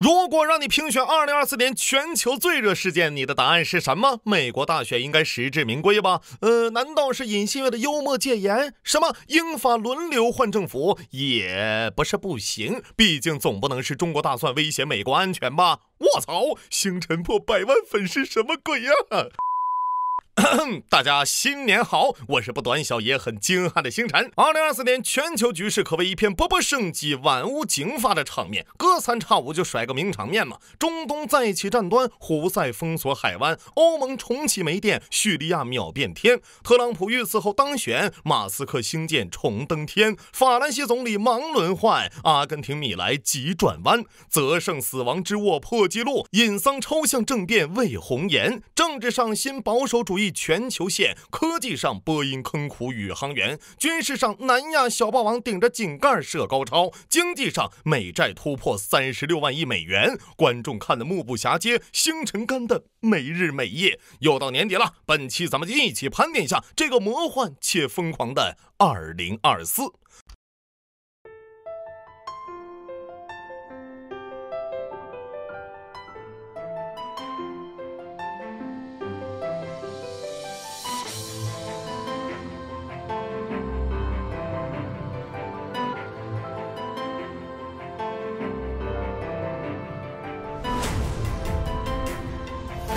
如果让你评选2024年全球最热事件，你的答案是什么？美国大选应该实至名归吧？难道是尹锡悦的幽默戒严？什么英法轮流换政府也不是不行，毕竟总不能是中国大蒜威胁美国安全吧？卧槽，星辰破100万粉是什么鬼呀？大家新年好，我是不短小也很精悍的星辰。2024年全球局势可谓一片勃勃生机、万物竞发的场面，隔三差五就甩个名场面嘛。中东再起战端，胡塞封锁海湾，欧盟重启煤电，叙利亚秒变天，特朗普遇刺后当选，马斯克星舰重登天，法兰西总理忙轮换，阿根廷米莱急转弯，择胜死亡之握破纪录，尹桑抽象政变为红颜，政治上新保守主义全球线，科技上波音坑苦宇航员，军事上南亚小霸王顶着井盖射高超，经济上美债突破36万亿美元，观众看得目不暇接，星辰干的每日每夜。又到年底了，本期咱们就一起盘点一下这个魔幻且疯狂的2024。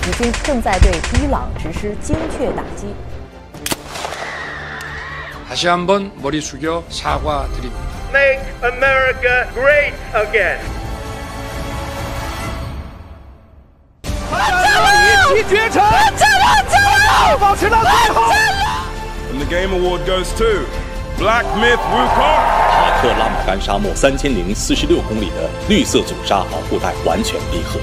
已经正在对伊朗实施精确打击。다시 한번 머리 숙여 사과드립니다. Make America great again. 一骑绝尘，保持到最后。And the game award goes to Black Myth Wukong. 塔克拉玛干沙漠3046公里的绿色主沙保护带完全闭合。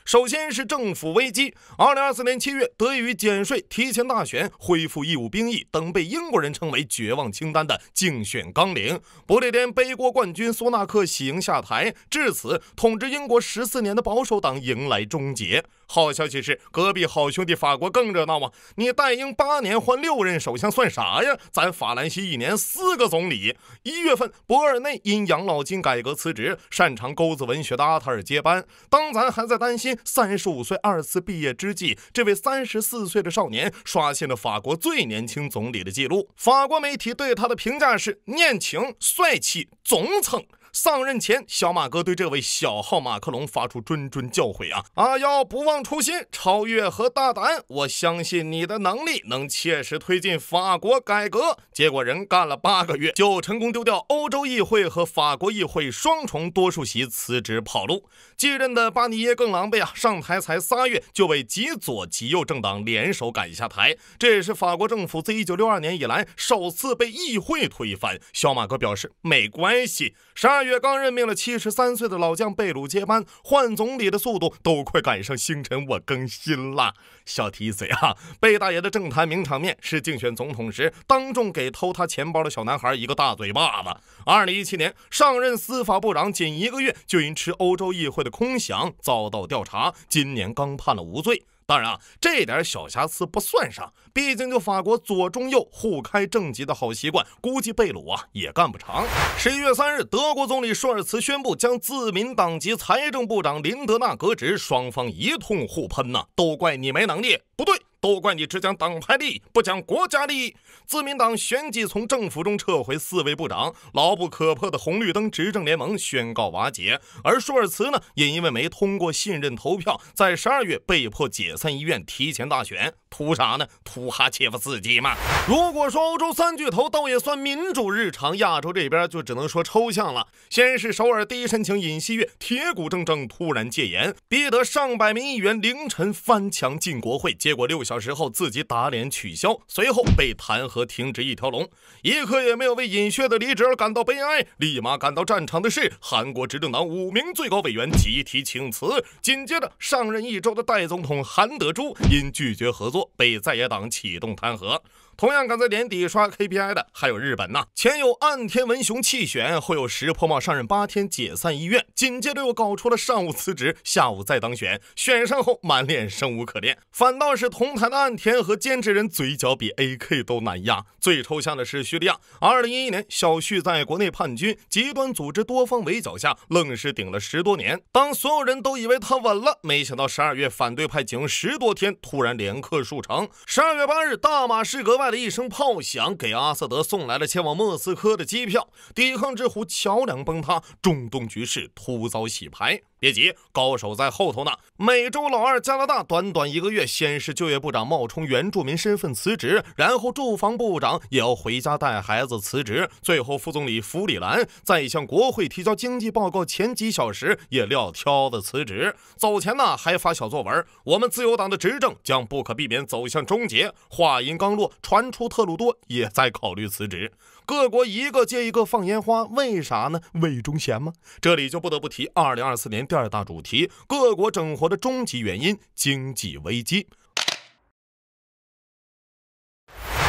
首先是政府危机。2024年7月，得益于减税、提前大选、恢复义务兵役等被英国人称为绝望清单的竞选纲领，不列颠背锅冠军苏纳克喜迎下台，至此统治英国14年的保守党迎来终结。好消息是，隔壁好兄弟法国更热闹啊！你代英8年换6任首相算啥呀？咱法兰西1年4个总理。1月份，博尔内因养老金改革辞职，擅长钩子文学的阿塔尔接班。当咱还在担心35岁2次毕业之际，这位34岁的少年刷新了法国最年轻总理的记录。法国媒体对他的评价是年轻、帅气、总蹭。上任前，小马哥对这位小号马克龙发出谆谆教诲啊！阿要不忘初心，超越和大胆，我相信你的能力能切实推进法国改革。结果人干了8个月，就成功丢掉欧洲议会和法国议会双重多数席，辞职跑路。继任的巴尼耶更狼狈啊，上台才3月就被极左极右政党联手赶下台，这也是法国政府自1962年以来首次被议会推翻。小马哥表示没关系。12月刚任命了73岁的老将贝鲁接班，换总理的速度都快赶上星辰我更新了。小提嘴啊，贝大爷的政坛名场面是竞选总统时当众给偷他钱包的小男孩一个大嘴巴子。2017年上任司法部长，仅1个月就因吃欧洲议会的空饷遭到调查，今年刚判了无罪。当然啊，这点小瑕疵不算上，毕竟就法国左中右互开政绩的好习惯，估计贝鲁啊也干不长。11月3日，德国总理舒尔茨宣布将自民党籍财政部长林德纳革职，双方一通互喷呐，都怪你没能力，不对，都怪你只讲党派利益，不讲国家利益。自民党旋即从政府中撤回4位部长，牢不可破的红绿灯执政联盟宣告瓦解。而舒尔茨呢，也因为没通过信任投票，在12月被迫解散议院，提前大选。图啥呢？图哈切夫斯基嘛。如果说欧洲3巨头倒也算民主日常，亚洲这边就只能说抽象了。先是首尔第一申请尹锡悦铁骨铮铮突然戒严，逼得上百名议员凌晨翻墙进国会，结果6小时后自己打脸取消，随后被弹劾停职一条龙，一刻也没有为尹锡悦的离职而感到悲哀。立马赶到战场的是韩国执政党5名最高委员集体请辞。紧接着上任1周的代总统韩德洙因拒绝合作被在野党启动弹劾。同样赶在年底刷 KPI 的还有日本呐，前有岸田文雄弃选，后有石破茂上任8天解散医院，紧接着又搞出了上午辞职，下午再当选，选上后满脸生无可恋。反倒是同台的岸田和监制人嘴角比 AK 都难压。最抽象的是叙利亚，2011年小叙在国内叛军，极端组织多方围剿下，愣是顶了10多年。当所有人都以为他稳了，没想到12月反对派仅用10多天突然连克数城。12月8日，大马士革外的一声炮响，给阿萨德送来了前往莫斯科的机票。抵抗之虎桥梁崩塌，中东局势突遭洗牌。别急，高手在后头呢。美洲老二加拿大短短1个月，先是就业部长冒充原住民身份辞职，然后住房部长也要回家带孩子辞职，最后副总理弗里兰在向国会提交经济报告前几小时也撂挑子辞职。走前呢还发小作文，我们自由党的执政将不可避免走向终结。话音刚落，传出特鲁多也在考虑辞职。各国一个接一个放烟花，为啥呢？魏忠贤吗？这里就不得不提2024年第2大主题，各国整活的终极原因，经济危机。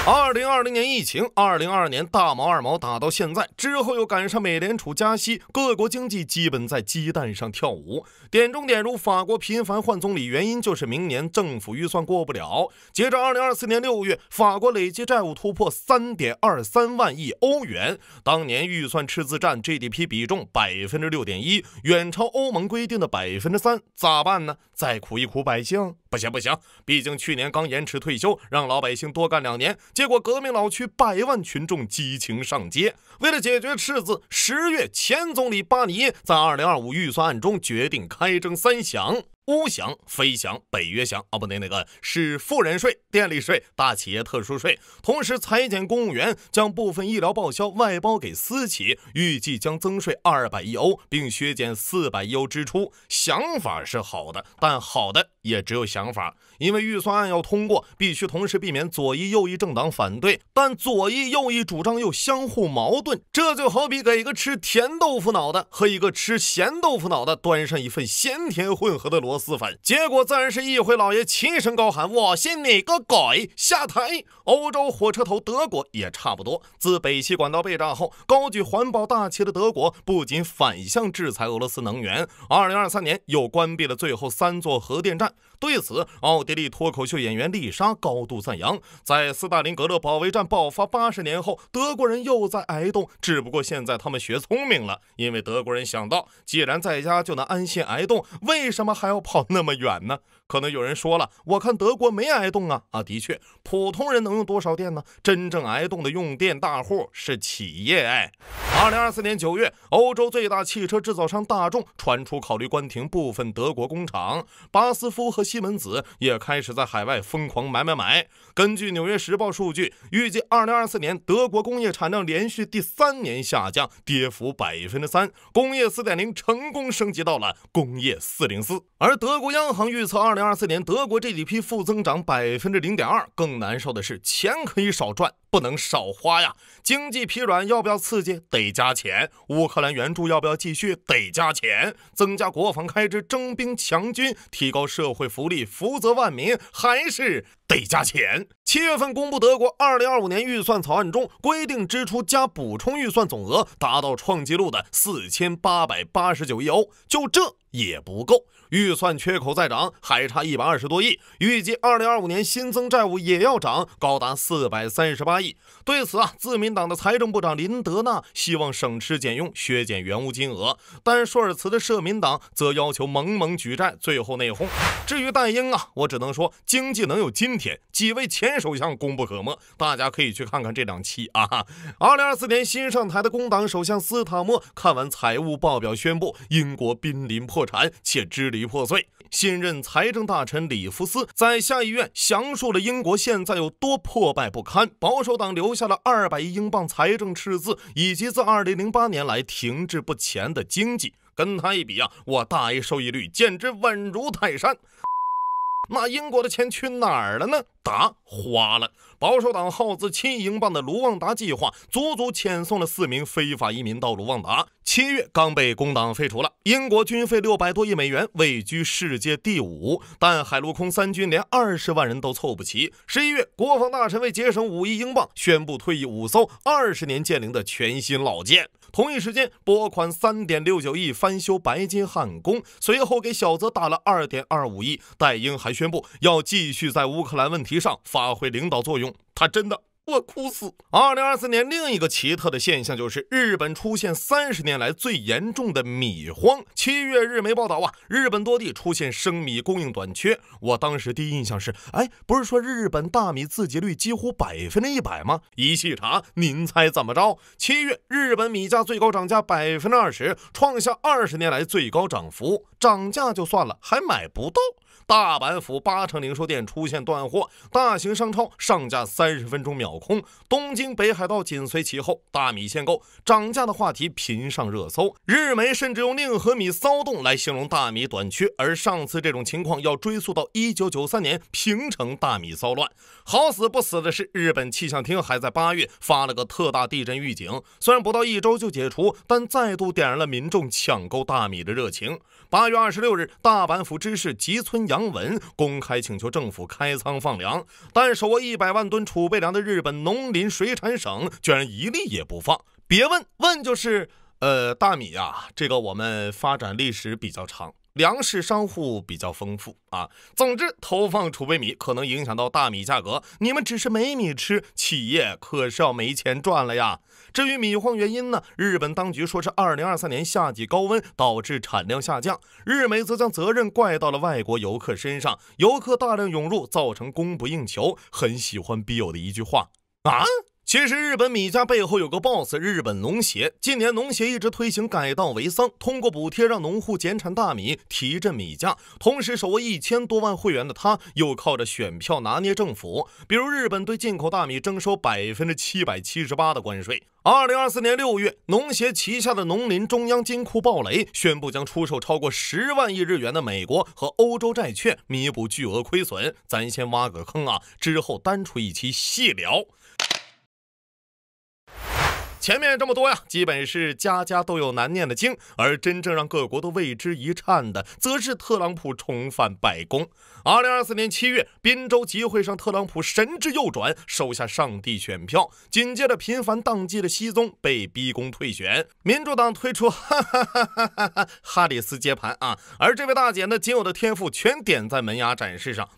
2020年疫情，2022年大毛二毛打到现在，之后又赶上美联储加息，各国经济基本在鸡蛋上跳舞。点中点如法国频繁换总理，原因就是明年政府预算过不了。截至2024年6月，法国累计债务突破3.23万亿欧元，当年预算赤字占 GDP 比重 6.1%， 远超欧盟规定的 3%。咋办呢？再苦一苦百姓？不行，毕竟去年刚延迟退休，让老百姓多干2年，结果革命老区100万群众激情上街。为了解决赤字，10月前总理巴尼耶在2025预算案中决定开征3项：乌饷、非饷、北约饷那个是富人税、电力税、大企业特殊税。同时裁减公务员，将部分医疗报销外包给私企，预计将增税200亿欧，并削减400亿欧支出。想法是好的，但好的也只有想法，因为预算案要通过，必须同时避免左翼右翼政党反对，但左翼右翼主张又相互矛盾。这就好比给一个吃甜豆腐脑的和一个吃咸豆腐脑的端上一份咸甜混合的螺蛳粉，结果自然是议会老爷齐声高喊我信你个鬼，下台。欧洲火车头德国也差不多，自北溪管道被炸后，高举环保大旗的德国不仅反向制裁俄罗斯能源，2023年又关闭了最后3座核电站。对此，奥地利脱口秀演员丽莎高度赞扬，在斯大林格勒保卫战爆发80年后，德国人又在挨冻，只不过现在他们学聪明了，因为德国人想到，既然在家就能安心挨冻，为什么还要跑那么远呢？可能有人说了，我看德国没挨冻啊。的确，普通人能用多少电呢？真正挨冻的用电大户是企业。2024年9月，欧洲最大汽车制造商大众传出考虑关停部分德国工厂，巴斯夫和西门子也开始在海外疯狂买。根据纽约时报数据，预计2024年德国工业产量连续第3年下降，跌幅 3%， 工业 4.0 成功升级到了工业 404。而德国央行预测2024年德国 GDP 负增长 0.2%。更难受的是，钱可以少赚，不能少花呀。经济疲软要不要刺激？得加钱。乌克兰援助要不要继续？得加钱。增加国防开支，征兵强军，提高社会福利，福泽万民，还是得加钱。7月份公布德国2025年预算草案中规定，支出加补充预算总额达到创纪录的4889亿欧，就这也不够。预算缺口在涨，还差120多亿，预计2025年新增债务也要涨，高达438亿。对此自民党的财政部长林德纳希望省吃俭用，削减原物金额，但舒尔茨的社民党则要求猛举债，最后内讧。至于戴英我只能说，经济能有今天，几位前首相功不可没，大家可以去看看这2期2024年新上台的工党首相斯塔默看完财务报表宣布，英国濒临破产且支离破碎。新任财政大臣里夫斯在下议院详述了英国现在有多破败不堪，保守党留下了200亿英镑财政赤字，以及自2008年来停滞不前的经济。跟他一比我大 A 收益率简直稳如泰山。那英国的钱去哪儿了呢？答：花了。保守党耗资7亿英镑的卢旺达计划，足足遣送了4名非法移民到卢旺达。7月刚被工党废除了，英国军费600多亿美元，位居世界第5，但海陆空三军连20万人都凑不齐。11月，国防大臣为节省5亿英镑，宣布退役5艘20年建龄的全新老舰。同一时间，拨款3.69亿翻修白金汉宫，随后给小泽打了2.25亿。戴英还宣布要继续在乌克兰问题上发挥领导作用，他真的我哭死。2024年另一个奇特的现象就是日本出现30年来最严重的米荒。7月日媒报道日本多地出现生米供应短缺。我当时第一印象是，不是说日本大米自给率几乎100%吗？一细查，您猜怎么着？7月日本米价最高涨价20%，创下20年来最高涨幅。涨价就算了，还买不到。大阪府8成零售店出现断货，大型商超上架30分钟秒空，东京北海道紧随其后，大米限购涨价的话题频上热搜。日媒甚至用令和米骚动来形容大米短缺，而上次这种情况要追溯到1993年平成大米骚乱。好死不死的是，日本气象厅还在8月发了个特大地震预警，虽然不到1周就解除，但再度点燃了民众抢购大米的热情。8月26日，大阪府知事吉村洋文公开请求政府开仓放粮，但手握100万吨储备粮的日本农林水产省居然一粒也不放。别问就是大米这个我们发展历史比较长，粮食商户比较丰富总之，投放储备米可能影响到大米价格，你们只是没米吃，企业可是要没钱赚了呀。至于米荒原因呢，日本当局说是2023年夏季高温导致产量下降，日媒则将责任怪到了外国游客身上，游客大量涌入造成供不应求。很喜欢笔友的一句话其实日本米价背后有个 boss， 日本农协。近年农协一直推行改稻为桑，通过补贴让农户减产大米，提振米价。同时手握1000多万会员的他，又靠着选票拿捏政府。比如日本对进口大米征收778%的关税。2024年6月，农协旗下的农林中央金库暴雷，宣布将出售超过10万亿日元的美国和欧洲债券，弥补巨额亏损。咱先挖个坑之后单出一期细聊。前面这么多基本是家家都有难念的经，而真正让各国都为之一颤的，则是特朗普重返白宫。2024年7月，宾州集会上，特朗普神之右转，收下上帝选票。紧接着，频繁当机的西宗被逼宫退选，民主党推出哈里斯接盘而这位大姐呢，仅有的天赋全点在门牙展示上。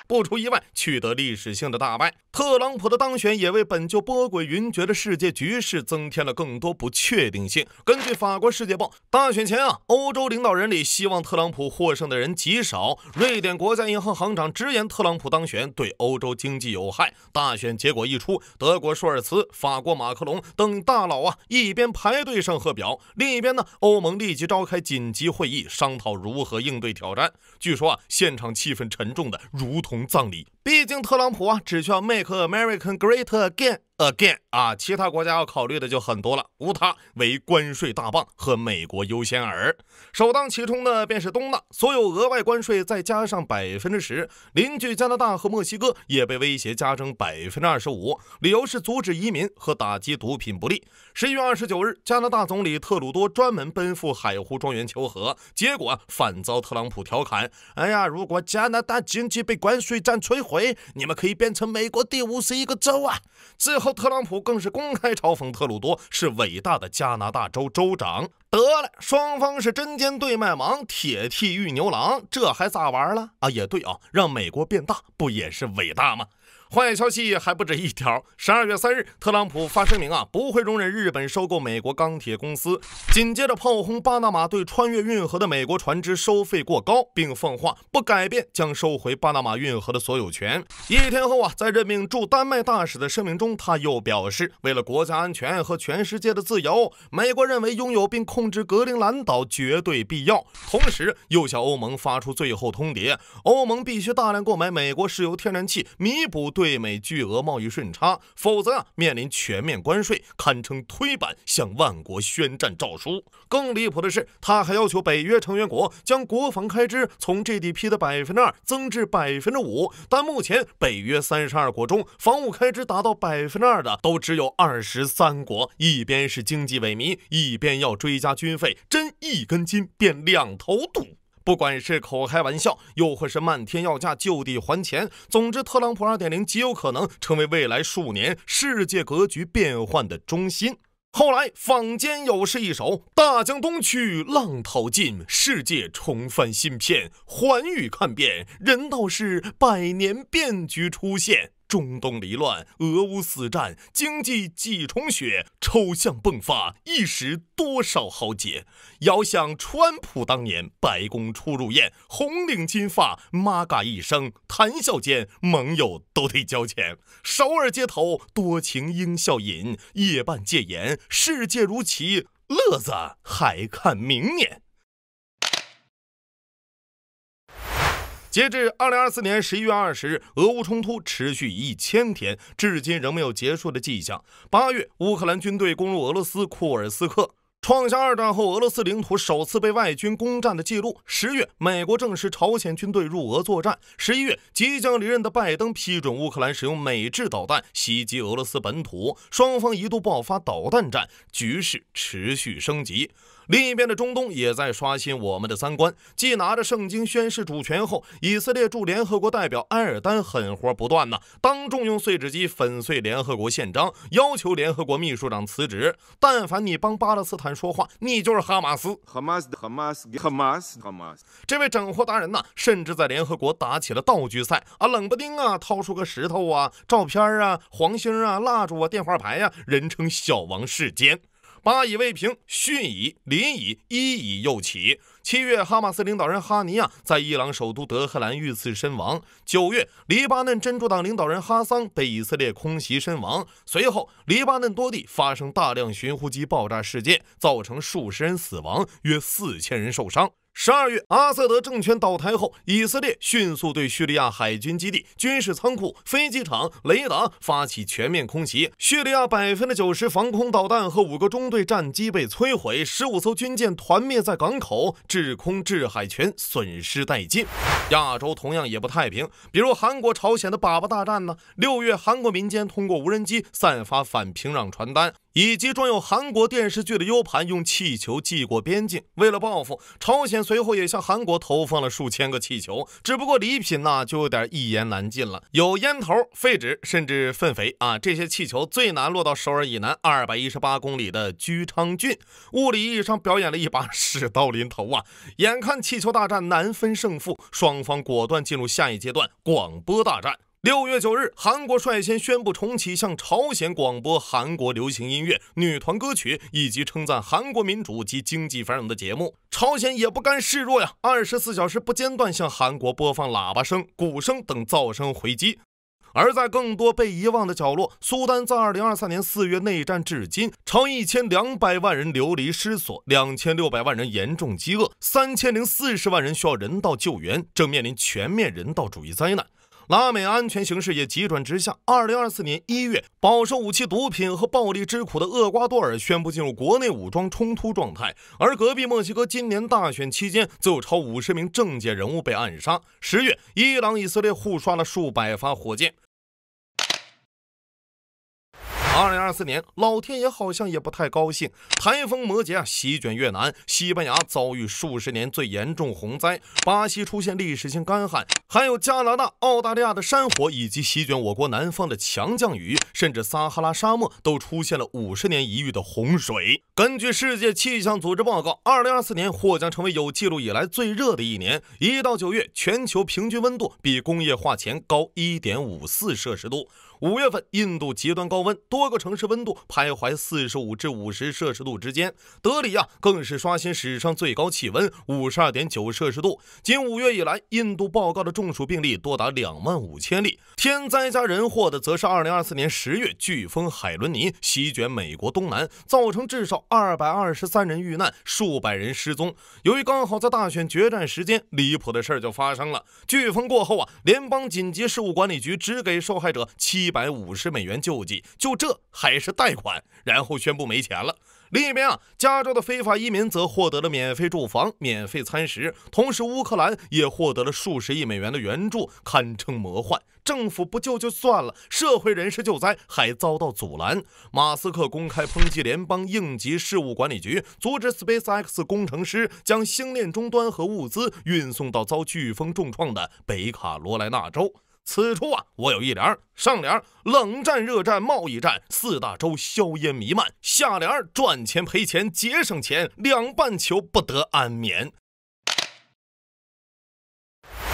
不出意外，取得历史性的大败。特朗普的当选也为本就波诡云谲的世界局势增添了更多不确定性。根据法国《世界报》，大选前欧洲领导人里希望特朗普获胜的人极少。瑞典国家银行行长直言，特朗普当选对欧洲经济有害。大选结果一出，德国舒尔茨、法国马克龙等大佬一边排队上贺表，另一边呢，欧盟立即召开紧急会议，商讨如何应对挑战。据说现场气氛沉重的如同葬礼。毕竟特朗普只需要 Make America Great Again 其他国家要考虑的就很多了，无他，为关税大棒和美国优先耳。首当其冲的便是东纳，所有额外关税再加上10%，邻居加拿大和墨西哥也被威胁加征25%，理由是阻止移民和打击毒品不利。11月29日，加拿大总理特鲁多专门奔赴海湖庄园求和，结果反遭特朗普调侃：如果加拿大经济被关税战摧毁，你们可以变成美国第51个州之后特朗普更是公开嘲讽特鲁多是伟大的加拿大州州长。得了，双方是针尖对麦芒，铁蹄遇牛郎，这还咋玩了也对让美国变大不也是伟大吗？坏消息还不止一条。12月3日，特朗普发声明不会容忍日本收购美国钢铁公司，紧接着炮轰巴拿马对穿越运河的美国船只收费过高，并奉话不改变将收回巴拿马运河的所有权。一天后在任命驻丹麦大使的声明中，他又表示，为了国家安全和全世界的自由，美国认为拥有并控制格陵兰岛绝对必要。同时又向欧盟发出最后通牒，欧盟必须大量购买美国石油天然气，弥补对美巨额贸易顺差，否则面临全面关税，堪称推板向万国宣战诏书。更离谱的是，他还要求北约成员国将国防开支从 GDP 的2%增至5%，但目前北约32国中，防务开支达到2%的都只有23国，一边是经济萎靡，一边要追加军费，真一根筋变两头堵。不管是口开玩笑，又或是漫天要价就地还钱，总之特朗普 2.0 极有可能成为未来数年世界格局变换的中心。后来坊间有诗一首，大江东去浪淘尽，世界重翻新篇，寰宇看遍，人道是百年变局出现。中东离乱，俄乌死战，经济几重雪，抽象迸发，一时多少豪杰。遥想川普当年，白宫出入宴，红领巾发，妈嘎一声，谈笑间盟友都得交钱。首尔街头多情应笑饮，夜半戒严，世界如棋，乐子还看明年。截至2024年11月20日，俄乌冲突持续1000天，至今仍没有结束的迹象。8月，乌克兰军队攻入俄罗斯库尔斯克，创下2战后俄罗斯领土首次被外军攻占的记录。10月，美国证实朝鲜军队入俄作战。11月，即将离任的拜登批准乌克兰使用美制导弹袭击俄罗斯本土，双方一度爆发导弹战，局势持续升级。另一边的中东也在刷新我们的三观，继拿着圣经宣誓主权后，以色列驻联合国代表埃尔丹狠活不断呢，当众用碎纸机粉碎联合国宪章，要求联合国秘书长辞职。但凡你帮巴勒斯坦说话，你就是哈马斯。这位整活达人呢，甚至在联合国打起了道具赛啊，冷不丁啊，掏出个石头啊、照片啊、黄星啊、蜡烛啊、电话牌啊，人称小王世坚。巴以未平，逊以、临以、伊以又起。7月，哈马斯领导人哈尼亚在伊朗首都德黑兰遇刺身亡。9月，黎巴嫩真主党领导人哈桑被以色列空袭身亡。随后，黎巴嫩多地发生大量巡呼机爆炸事件，造成数十人死亡，约4000人受伤。12月，阿萨德政权倒台后，以色列迅速对叙利亚海军基地、军事仓库、飞机场、雷达发起全面空袭。叙利亚90%防空导弹和5个中队战机被摧毁，15艘军舰团灭在港口，制空制海权损失殆尽。亚洲同样也不太平，比如韩国朝鲜的粑粑大战呢。6月，韩国民间通过无人机散发反平壤传单，以及装有韩国电视剧的 U 盘用气球寄过边境。为了报复，朝鲜随后也向韩国投放了数千个气球，只不过礼品呢就有点一言难尽了，有烟头、废纸甚至粪肥啊。这些气球最难落到首尔以南218公里的居昌郡，物理意义上表演了一把屎到临头啊！眼看气球大战难分胜负，双方果断进入下一阶段广播大战。6月9日，韩国率先宣布重启向朝鲜广播韩国流行音乐、女团歌曲以及称赞韩国民主及经济繁荣的节目。朝鲜也不甘示弱呀，24小时不间断向韩国播放喇叭声、鼓声等噪声回击。而在更多被遗忘的角落，苏丹在2023年4月内战至今，超1200万人流离失所，2600万人严重饥饿，3040万人需要人道救援，正面临全面人道主义灾难。拉美安全形势也急转直下。2024年1月，饱受武器、毒品和暴力之苦的厄瓜多尔宣布进入国内武装冲突状态，而隔壁墨西哥今年大选期间，则有超50名政界人物被暗杀。10月，伊朗、以色列互刷了数百发火箭。2024年，老天爷好像也不太高兴，台风摩羯席卷越南，西班牙遭遇数十年最严重洪灾，巴西出现历史性干旱，还有加拿大、澳大利亚的山火以及席卷我国南方的强降雨，甚至撒哈拉沙漠都出现了50年一遇的洪水。根据世界气象组织报告，2024年或将成为有记录以来最热的一年。1到9月，全球平均温度比工业化前高1.54摄氏度。5月份，印度极端高温，多多个城市温度徘徊45至50摄氏度之间。德里更是刷新史上最高气温 52.9 摄氏度。仅5月以来，印度报告的中暑病例多达25000例。天灾加人祸的则是2024年10月飓风海伦尼席卷美国东南，造成至少223人遇难，数百人失踪。由于刚好在大选决战时间，离谱的事儿就发生了。飓风过后联邦紧急事务管理局只给受害者750美元救济，就这还是贷款，然后宣布没钱了。另一边加州的非法移民则获得了免费住房、免费餐食，同时乌克兰也获得了数十亿美元的援助，堪称魔幻。政府不救就算了，社会人士救灾还遭到阻拦。马斯克公开抨击联邦应急事务管理局，阻止 SpaceX 工程师将星链终端和物资运送到遭飓风重创的北卡罗来纳州。此处我有一联，上联冷战、热战、贸易战，4大洲硝烟弥漫；下联赚钱赔钱节省钱，两半球不得安眠。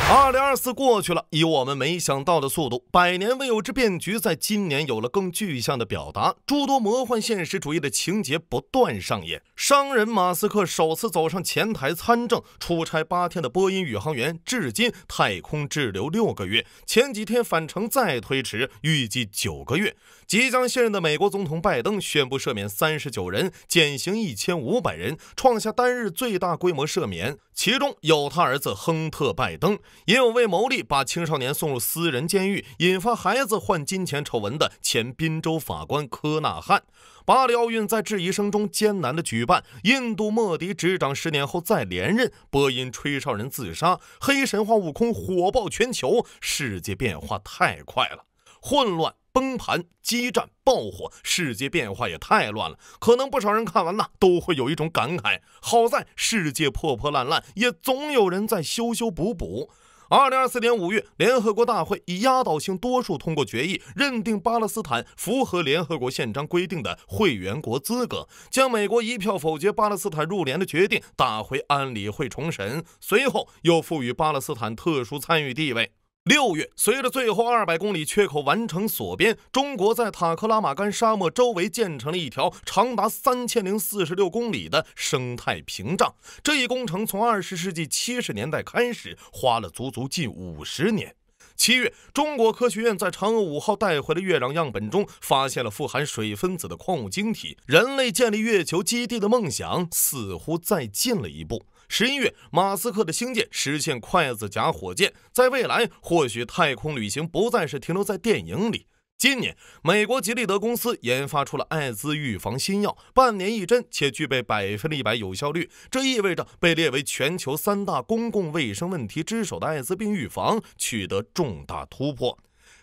2024过去了，以我们没想到的速度，100年未有之变局在今年有了更具象的表达，诸多魔幻现实主义的情节不断上演。商人马斯克首次走上前台参政，出差8天的波音宇航员至今太空滞留6个月，前几天返程再推迟，预计9个月。即将卸任的美国总统拜登宣布赦免39人，减刑1500人，创下单日最大规模赦免，其中有他儿子亨特·拜登，也有为牟利把青少年送入私人监狱，引发孩子换金钱丑闻的前宾州法官科纳汉。巴黎奥运在质疑声中艰难的举办，印度莫迪执掌10年后再连任，波音吹哨人自杀，黑神话悟空火爆全球，世界变化太快了，混乱崩盘、激战、爆火，世界变化也太乱了。可能不少人看完都会有一种感慨，好在世界破破烂烂，也总有人在修修补补。2024年5月，联合国大会以压倒性多数通过决议，认定巴勒斯坦符合联合国宪章规定的会员国资格，将美国一票否决巴勒斯坦入联的决定打回安理会重审，随后又赋予巴勒斯坦特殊参与地位。6月，随着最后200公里缺口完成锁边，中国在塔克拉玛干沙漠周围建成了一条长达3046公里的生态屏障。这一工程从20世纪70年代开始，花了足足近50年。7月，中国科学院在嫦娥5号带回的月壤样本中发现了富含水分子的矿物晶体，人类建立月球基地的梦想似乎再近了一步。11月，马斯克的星舰实现筷子夹火箭，在未来或许太空旅行不再是停留在电影里。今年，美国吉利德公司研发出了艾滋预防新药，半年一针且具备100%有效率，这意味着被列为全球3大公共卫生问题之首的艾滋病预防取得重大突破。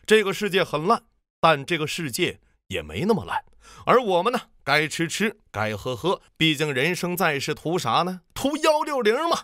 这个世界很烂，但这个世界也没那么烂。而我们呢，该吃吃，该喝喝，毕竟人生在世图啥呢？图160嘛。